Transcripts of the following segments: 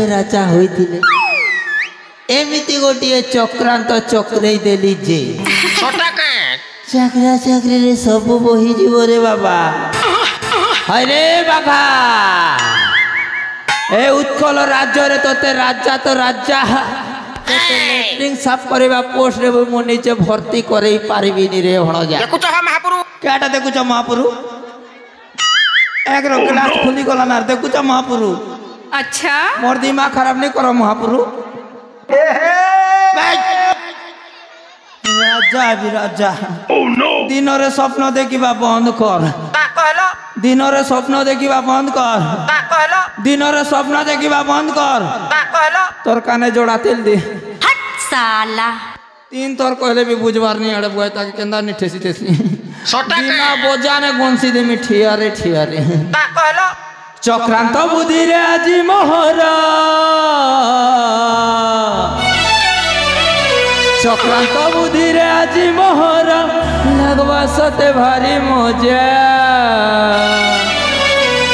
केबे राजा होइतिले एमिति गोटिए चक्रांत चक्रेई देली जे चाकरा चाकरी रे सब बही जीव रे बाबा अरे बाबा ए उत्कल राज्य रे तोते राजा तो राजा लेटरिंग साफ करबा पोस्ट रे मो नीचे भर्ती करई पारिबिनी रे हणजा देखुछ महापुरु केटा देखुछ महापुरु एक रो ग्लास खुली गला ना देखुछ महापुरु अच्छा मोर दिमाग खराब नहीं करो महापुरु राजा भी राजा दिन रे स्वप्न देखिबा बंद कर दिन रे स्वप्न देखिबा बंद कर दिन रे स्वप्न देखिबा बंद कर तोर काने जोड़ा तेल दे हट साला तीन तोर कहले भी बुझबार नहीं अड़े बुआ ताकि केंदा नहीं ठेसी ठेसी बिना बोझा ने गुंसी दे मिठिया रे चक्रांत बुद्धि रे आजी मोहरा चक्रांत बुद्धि रे आजी मोहरा लगवा सते भारी मजा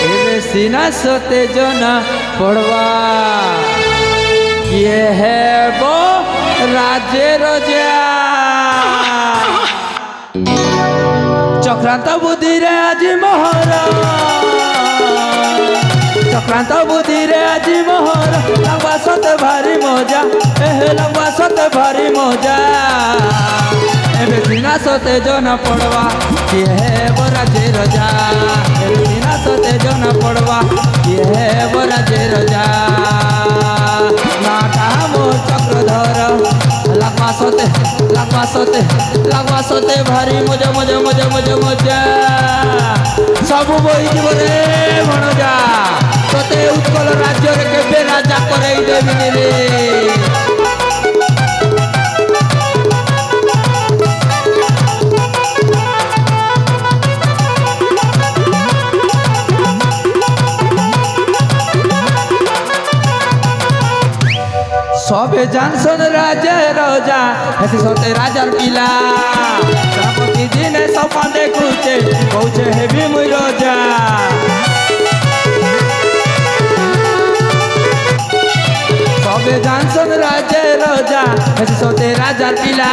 एबे सीना सते जना पड़वा ये है वो राजे रजा चक्रांत बुद्धि रे आजी मोहरा चक्रांत बुद्धि रे आजी मोहर लगवा सते भारी मजा लगवा सते भारी मजा एबे सीना सते जना पड़वा ये है वो राजे रजा एबे सीना सते जना पड़वा ये है वो राजे रजा नाटा मोर चक्रधर लगवा सते भारी मजा मजा मजा मजा मजा सब बही जीव रे भणजा तोते उत्कल राज्य रे केबे राजा करई देबिनी रे सबे जानसन राजा राजा ऐसे सोते राजार पिला प्रतिदिन सपन देखुचे कहूचे हेबी मुई राजा सबे जानसन राजा राजा ऐसे सोते राजार पिला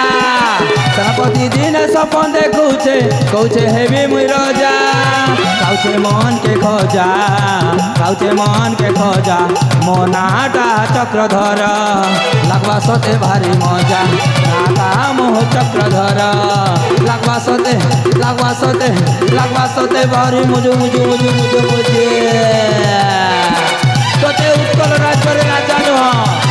प्रतिदिन सपन देखुचे कहूचे हेबी मुई राजा काउचे मन के खोजा मोनाटा चक्रधर लगवा सते भारी मजा नाटा मोह चक्रधर लगवा सते भारी मुझे तोते उत्कल राज्य रे राजा नुह